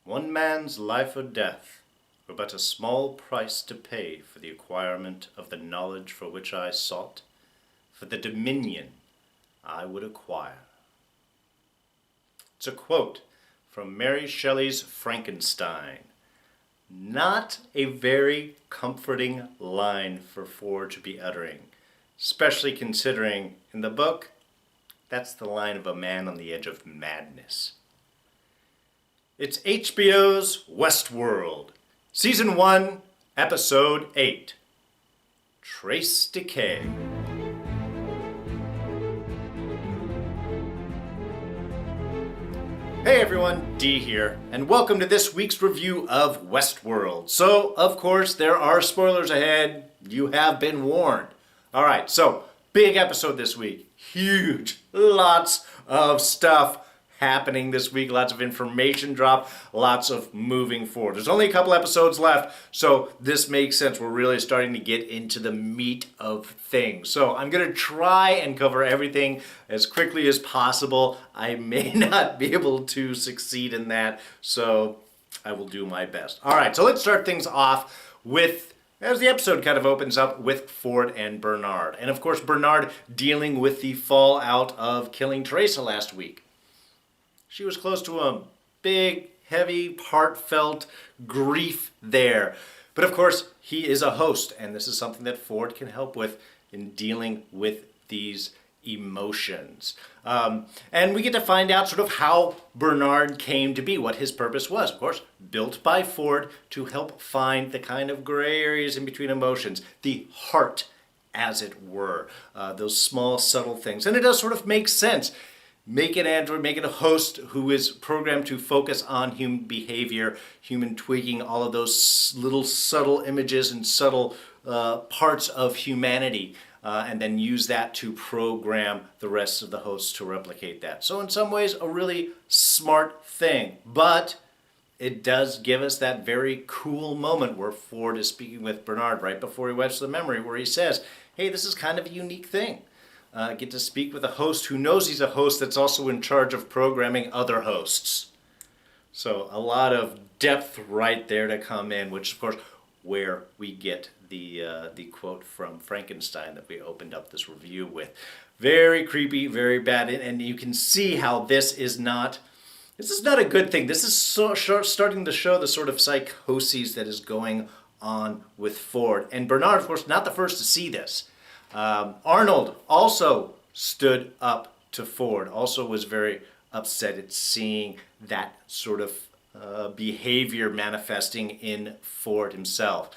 One man's life or death were but a small price to pay for the acquirement of the knowledge for which I sought, for the dominion I would acquire. It's a quote from Mary Shelley's Frankenstein. Not a very comforting line for Ford to be uttering, especially considering in the book, that's the line of a man on the edge of madness. It's HBO's Westworld, Season 1, Episode 8, Trace Decay. Hey everyone, D here, and welcome to this week's review of Westworld. So, of course, there are spoilers ahead. You have been warned. Alright, so, big episode this week. Huge. Lots of stuff happening this week. Lots of information drop. Lots of moving forward. There's only a couple episodes left, so this makes sense. We're really starting to get into the meat of things. So I'm going to try and cover everything as quickly as possible. I may not be able to succeed in that, so I will do my best. All right, so let's start things off with, as the episode kind of opens up, with Ford and Bernard. And of course, Bernard dealing with the fallout of killing Teresa last week. She was close to a big, heavy, heartfelt grief there. But of course, he is a host, and this is something that Ford can help with in dealing with these emotions. And we get to find out sort of how Bernard came to be, what his purpose was. Of course, built by Ford to help find the kind of gray areas in between emotions, the heart, as it were, those small, subtle things. And it does sort of make sense. Make an android, make it a host who is programmed to focus on human behavior, human tweaking, all of those little subtle images and subtle parts of humanity, and then use that to program the rest of the hosts to replicate that. So in some ways, a really smart thing, but it does give us that very cool moment where Ford is speaking with Bernard right before he wipes the memory, where he says, hey, this is kind of a unique thing. Get to speak with a host who knows he's a host that's also in charge of programming other hosts. So a lot of depth right there to come in, which of course where we get the quote from Frankenstein that we opened up this review with. Very creepy, very bad, and you can see how this is not a good thing. This is starting to show the sort of psychoses that is going on with Ford. And Bernard, of course, not the first to see this. Arnold also stood up to Ford, also was very upset at seeing that sort of behavior manifesting in Ford himself.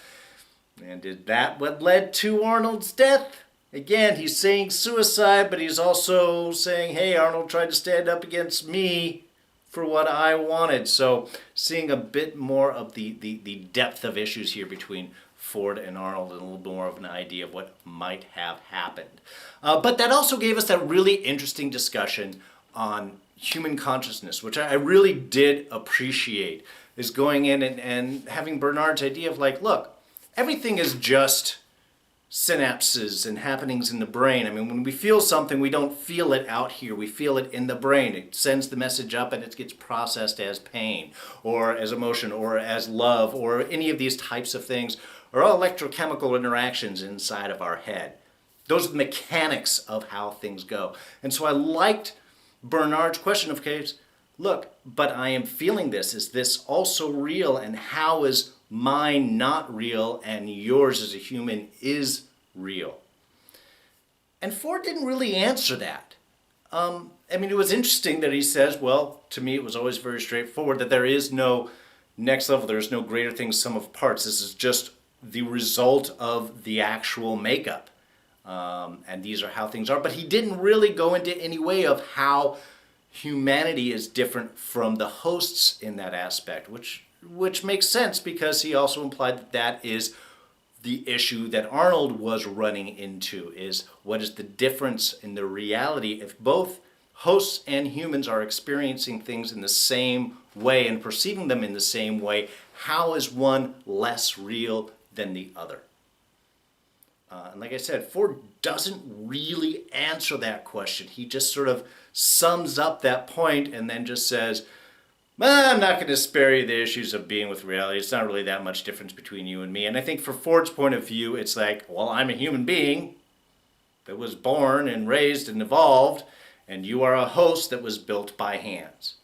And is that what led to Arnold's death? Again, he's saying suicide, but he's also saying, hey, Arnold tried to stand up against me for what I wanted. So seeing a bit more of the depth of issues here between Ford and Arnold, and a little more of an idea of what might have happened. But that also gave us that really interesting discussion on human consciousness, which I really did appreciate, is going in and having Bernard's idea of like, look, everything is just synapses and happenings in the brain. I mean, when we feel something, we don't feel it out here. We feel it in the brain. It sends the message up and it gets processed as pain or as emotion or as love or any of these types of things are all electrochemical interactions inside of our head. Those are the mechanics of how things go. And so I liked Bernard's question of, okay, look, but I am feeling this. Is this also real? And how is mine not real and yours as a human is real? And Ford didn't really answer that. I mean, it was interesting that he says, well, to me it was always very straightforward that there is no next level, there is no greater thing sum of parts. This is just the result of the actual makeup. And these are how things are. But he didn't really go into any way of how humanity is different from the hosts in that aspect, which makes sense because he also implied that that is the issue that Arnold was running into, is what is the difference in the reality if both hosts and humans are experiencing things in the same way and perceiving them in the same way. How is one less real than the other? And like I said, Ford doesn't really answer that question. He just sort of sums up that point and then just says, Well, I'm not going to spare you the issues of being with reality. It's not really that much difference between you and me. And I think for Ford's point of view, it's like, well, I'm a human being that was born and raised and evolved, and you are a host that was built by hands.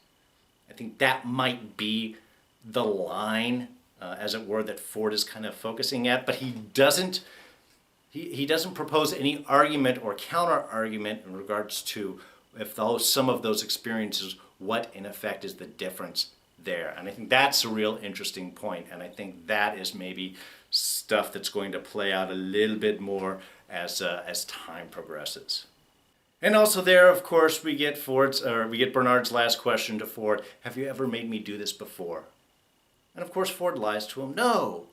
I think that might be the line, as it were, that Ford is kind of focusing at, but he doesn't propose any argument or counter argument in regards to some of those experiences, what in effect is the difference there. And I think that's a real interesting point, and I think that is maybe stuff that's going to play out a little bit more as time progresses. And also there, of course, we get Bernard's last question to Ford: have you ever made me do this before? And of course Ford lies to him, no.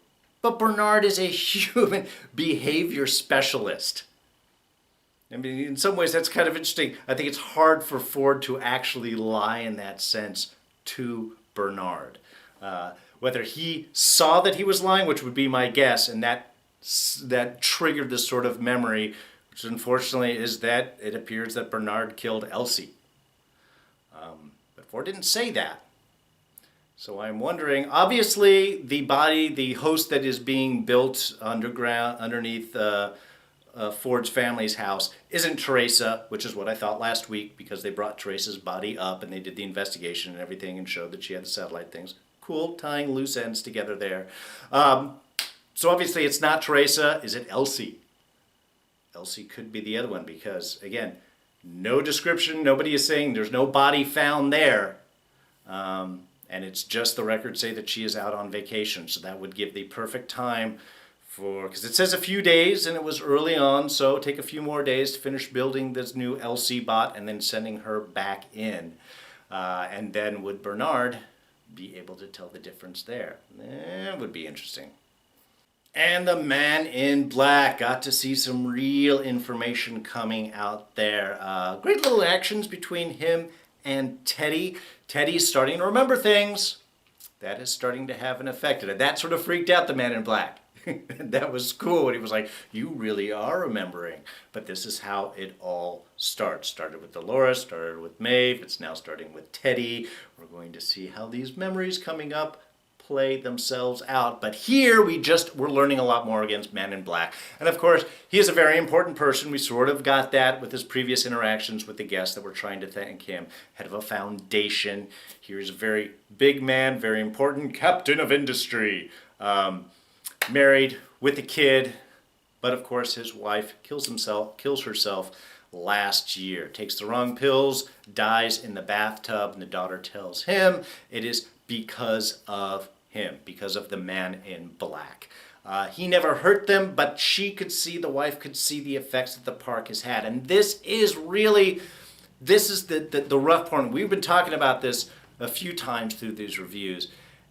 But Bernard is a human behavior specialist. I mean, in some ways that's kind of interesting. I think it's hard for Ford to actually lie in that sense to Bernard. Whether he saw that he was lying, which would be my guess, and that triggered this sort of memory, which unfortunately is that it appears that Bernard killed Elsie. But Ford didn't say that. So I'm wondering, obviously the host that is being built underneath Ford's family's house isn't Teresa, which is what I thought last week, because they brought Teresa's body up and they did the investigation and everything and showed that she had the satellite things. Cool, tying loose ends together there. So obviously it's not Teresa. Is it Elsie? Elsie could be the other one because, again, no description. Nobody is saying there's no body found there. And it's just the records say that she is out on vacation. So that would give the perfect time because it says a few days and it was early on. So take a few more days to finish building this new LC bot and then sending her back in. And then would Bernard be able to tell the difference there? That would be interesting. And the Man in Black, got to see some real information coming out there. Great little actions between him and Teddy. Teddy's starting to remember things. That is starting to have an effect. And that sort of freaked out the Man in Black. That was cool. And he was like, you really are remembering. But this is how it all starts. Started with Delores, started with Maeve. It's now starting with Teddy. We're going to see how these memories coming up play themselves out. But here we're learning a lot more against Man in Black. And of course, he is a very important person. We sort of got that with his previous interactions with the guests that were trying to thank him. Head of a foundation. Here's a very big man, very important captain of industry. Married with a kid. But of course, his wife kills herself last year. Takes the wrong pills, dies in the bathtub, and the daughter tells him it is because of him, because of the Man in Black. He never hurt them, but the wife could see the effects that the park has had. And this is the rough part. We've been talking about this a few times through these reviews.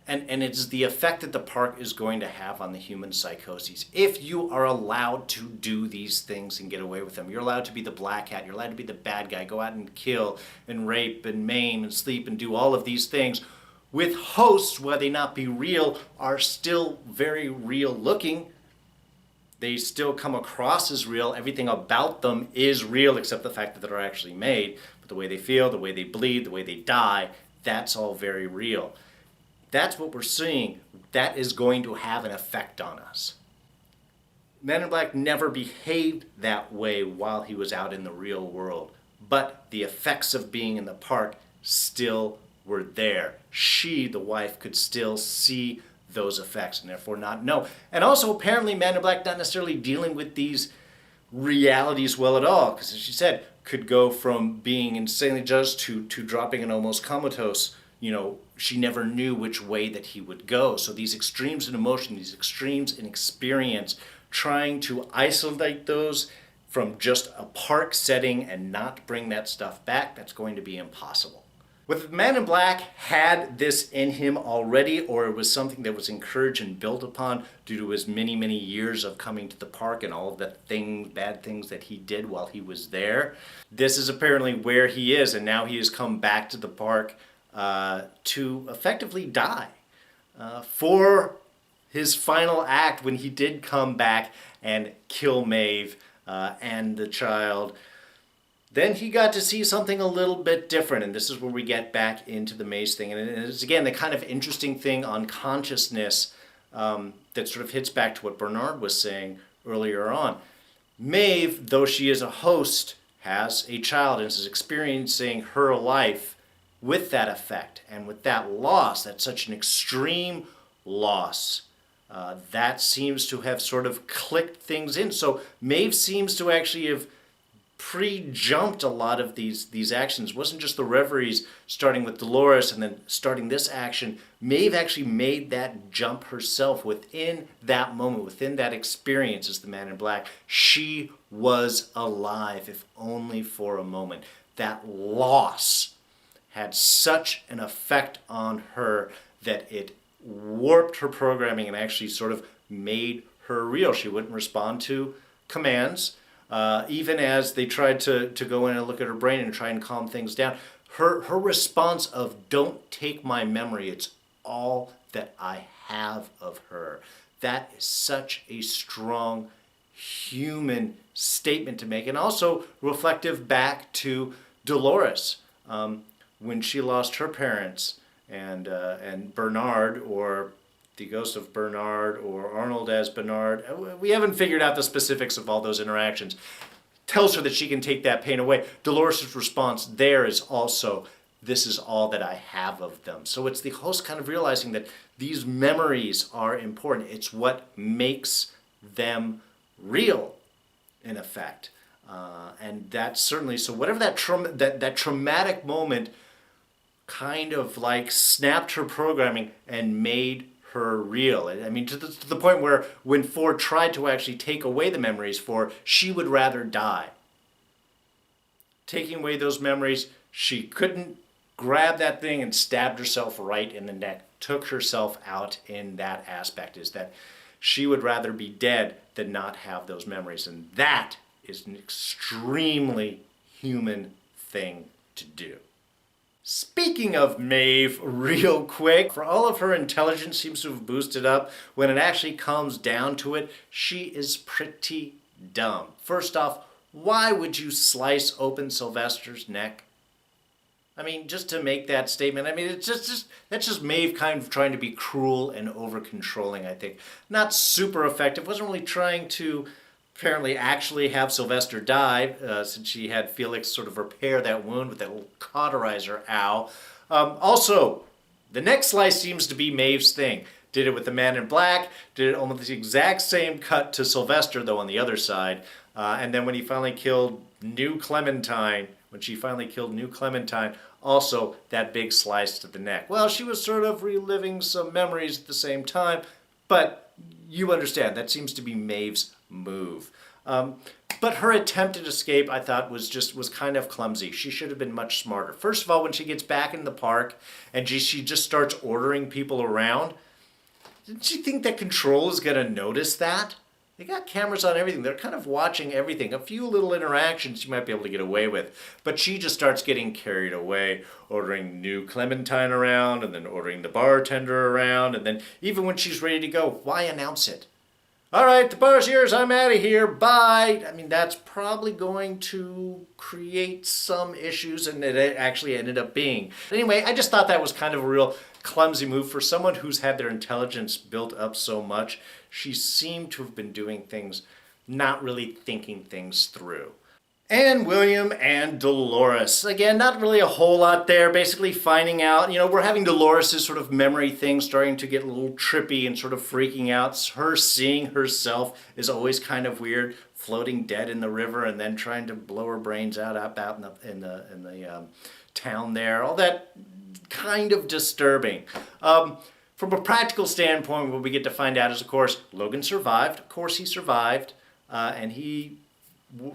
And it's the effect that the park is going to have on the human psychoses. If you are allowed to do these things and get away with them, you're allowed to be the black hat, you're allowed to be the bad guy, go out and kill and rape and maim and sleep and do all of these things, with hosts, whether they not be real, are still very real looking. They still come across as real. Everything about them is real except the fact that they're actually made. But the way they feel, the way they bleed, the way they die, that's all very real. That's what we're seeing. That is going to have an effect on us. Man in Black never behaved that way while he was out in the real world. But the effects of being in the park still were there. She, the wife, could still see those effects and therefore not know. And also apparently Man in Black not necessarily dealing with these realities well at all. Because as she said, could go from being insanely judged to dropping an almost comatose. She never knew which way that he would go. So these extremes in emotion, these extremes in experience, trying to isolate those from just a park setting and not bring that stuff back, that's going to be impossible. Whether the Man in Black had this in him already or it was something that was encouraged and built upon due to his many, many years of coming to the park and all of the bad things that he did while he was there, this is apparently where he is, and now he has come back to the park to effectively die for his final act when he did come back and kill Maeve and the child. Then he got to see something a little bit different, and this is where we get back into the maze thing. And it's, again, the kind of interesting thing on consciousness that sort of hits back to what Bernard was saying earlier on. Maeve, though she is a host, has a child and is experiencing her life with that effect and with that loss. That's such an extreme loss. That seems to have sort of clicked things in. So Maeve seems to actually have pre-jumped a lot of these actions. It wasn't just the reveries starting with Delores and then starting this action. Maeve actually made that jump herself within that moment, within that experience as the Man in Black. She was alive, if only for a moment. That loss had such an effect on her that it warped her programming and actually sort of made her real. She wouldn't respond to commands. Even as they tried to go in and look at her brain and try and calm things down, her response of "don't take my memory, it's all that I have of her." That is such a strong human statement to make, and also reflective back to Delores when she lost her parents, and Bernard, or the ghost of Bernard, or Arnold as Bernard. We haven't figured out the specifics of all those interactions. Tells her that she can take that pain away. Dolores' response there is also, "this is all that I have of them." So it's the host kind of realizing that these memories are important. It's what makes them real, in effect. And that's certainly, so whatever that traumatic moment kind of like snapped her programming and made her real. I mean, to the point where when Ford tried to actually take away the memories for, she would rather die. Taking away those memories, she couldn't grab that thing and stabbed herself right in the neck, took herself out in that aspect, is that she would rather be dead than not have those memories. And that is an extremely human thing to do. Speaking of Maeve, real quick, for all of her intelligence seems to have boosted up, when it actually comes down to it, she is pretty dumb. First off, why would you slice open Sylvester's neck? I mean, just to make that statement, I mean, it's that's just Maeve kind of trying to be cruel and over-controlling, I think. Not super effective, wasn't really trying to apparently actually have Sylvester die, since she had Felix sort of repair that wound with that little cauterizer, ow. Also, the neck slice seems to be Maeve's thing. Did it with the Man in Black, did it almost the exact same cut to Sylvester, though on the other side. And then when he finally killed New Clementine, also that big slice to the neck. Well, she was sort of reliving some memories at the same time, but you understand, that seems to be Maeve's move. But her attempted escape, I thought, was kind of clumsy. She should have been much smarter. First of all, when she gets back in the park and she just starts ordering people around, didn't she think that Control is going to notice that? They got cameras on everything. They're kind of watching everything. A few little interactions you might be able to get away with. But she just starts getting carried away, ordering New Clementine around, and then ordering the bartender around, and then even when she's ready to go, why announce it? All right, the bar's yours, I'm out of here, bye. I mean, that's probably going to create some issues, and it actually ended up being. Anyway, I just thought that was kind of a real clumsy move for someone who's had their intelligence built up so much. She seemed to have been doing things, not really thinking things through. And William and Delores. Again, not really a whole lot there. Basically finding out, we're having Dolores' sort of memory thing starting to get a little trippy and sort of freaking out. Her seeing herself is always kind of weird, floating dead in the river and then trying to blow her brains out in the town there. All that kind of disturbing. From a practical standpoint, what we get to find out is, of course, Logan survived. Of course, he survived, and he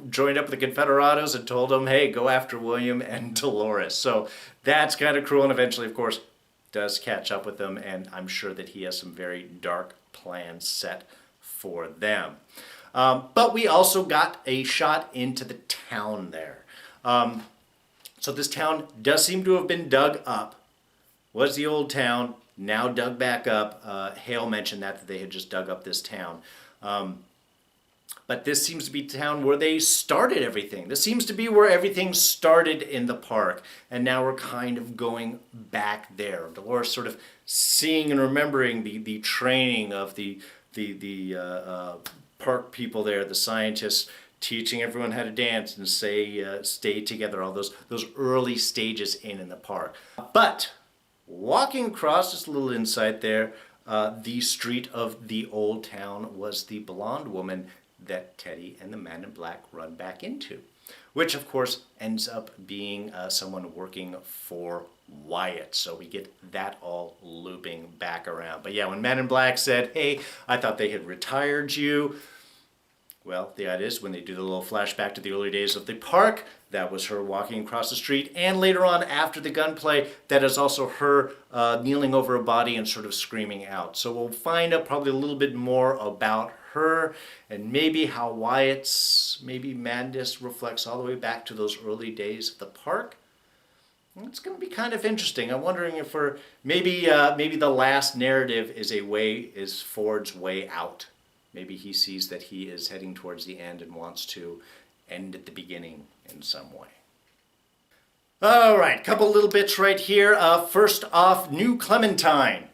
joined up with the Confederados and told them, hey, go after William and Delores. So that's kind of cruel, and eventually, of course, does catch up with them, and I'm sure that he has some very dark plans set for them. But we also got a shot into the town there. So this town does seem to have been dug up. Was the old town, now dug back up. Hale mentioned that they had just dug up this town. But this seems to be the town where they started everything. This seems to be where everything started in the park. And now we're kind of going back there. Delores sort of seeing and remembering the training of the park people there, the scientists, teaching everyone how to dance and stay together, all those early stages in the park. But walking across, just a little insight there, the street of the old town was the blonde woman that Teddy and the Man in Black run back into, which of course ends up being someone working for Wyatt. So we get that all looping back around. But yeah, when Man in Black said, hey, I thought they had retired you, well, the idea is when they do the little flashback to the early days of the park, that was her walking across the street. And later on, after the gunplay, that is also her kneeling over a body and sort of screaming out. So we'll find out probably a little bit more about her and maybe how Wyatt's madness reflects all the way back to those early days of the park. It's going to be kind of interesting. I'm wondering if maybe the last narrative is Ford's way out. Maybe he sees that he is heading towards the end and wants to end at the beginning in some way. All right, couple little bits right here. First off, New Clementine.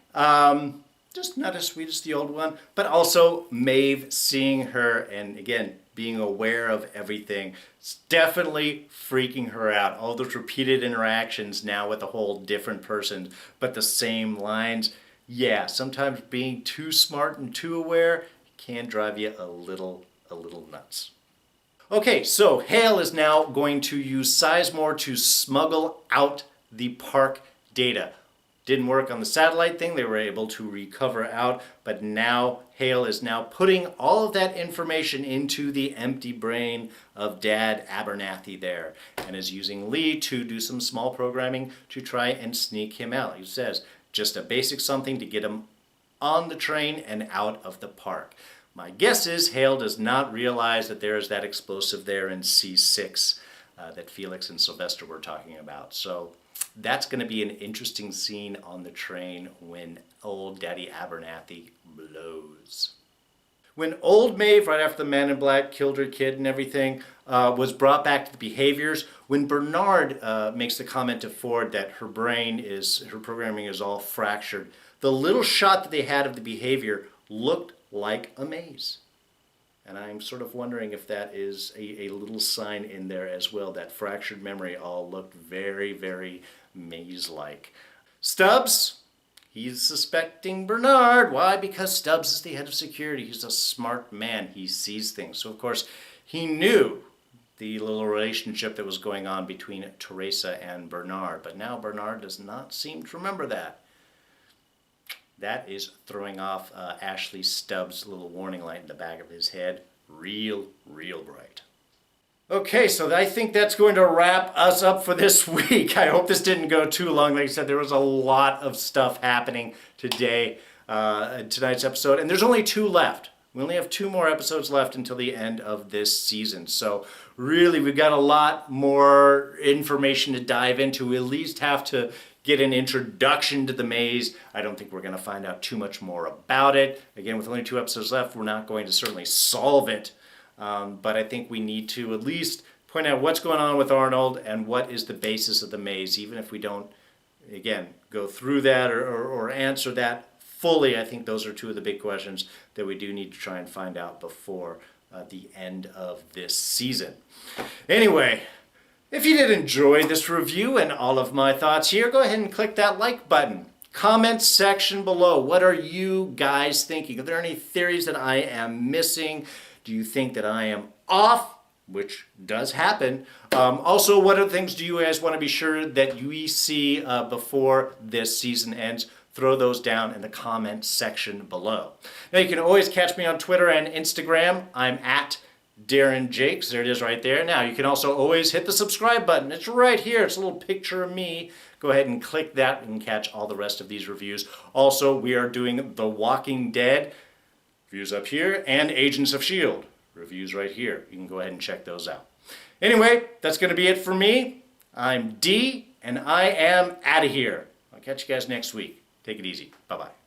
Just not as sweet as the old one, but also Maeve, seeing her and again being aware of everything. It's definitely freaking her out. All those repeated interactions now with a whole different person, but the same lines. Yeah, sometimes being too smart and too aware can drive you a little nuts. Okay, so Hale is now going to use Sizemore to smuggle out the park data. Didn't work on the satellite thing, they were able to recover out, but now Hale is now putting all of that information into the empty brain of Dad Abernathy there, and is using Lee to do some small programming to try and sneak him out. He says, just a basic something to get him on the train and out of the park. My guess is Hale does not realize that there is that explosive there in C6 that Felix and Sylvester were talking about. So that's going to be an interesting scene on the train when old Daddy Abernathy blows. When old Maeve, right after the Man in Black killed her kid and everything, was brought back to the behaviors, when Bernard makes the comment to Ford that her programming is all fractured, the little shot that they had of the behavior looked like a maze. And I'm sort of wondering if that is a little sign in there as well. That fractured memory all looked very, very maze-like. Stubbs, he's suspecting Bernard. Why? Because Stubbs is the head of security. He's a smart man. He sees things. So, of course, he knew the little relationship that was going on between Teresa and Bernard. But now Bernard does not seem to remember that. That is throwing off Ashley Stubbs' little warning light in the back of his head real bright. Okay, so I think that's going to wrap us up for this week. I hope this didn't go too long. Like I said, there was a lot of stuff happening today, tonight's episode, and there's only 2 left. We only have 2 more episodes left until the end of this season. So really, we've got a lot more information to dive into. We at least have to get an introduction to the maze. I don't think we're going to find out too much more about it. Again, with only 2 episodes left, we're not going to certainly solve it. But I think we need to at least point out what's going on with Arnold and what is the basis of the maze. Even if we don't, again, go through that or answer that fully, I think those are 2 of the big questions that we do need to try and find out before the end of this season. Anyway, if you did enjoy this review and all of my thoughts here, go ahead and click that like button. Comment section below. What are you guys thinking? Are there any theories that I am missing? Do you think that I am off? Which does happen. Also, what other things do you guys want to be sure that you see before this season ends? Throw those down in the comment section below. Now, you can always catch me on Twitter and Instagram. I'm at Darren Jakes. There it is right there. Now, you can also always hit the subscribe button. It's right here. It's a little picture of me. Go ahead and click that and catch all the rest of these reviews. Also, we are doing The Walking Dead reviews up here and Agents of S.H.I.E.L.D. reviews right here. You can go ahead and check those out. Anyway, that's going to be it for me. I'm D, and I am out of here. I'll catch you guys next week. Take it easy. Bye-bye.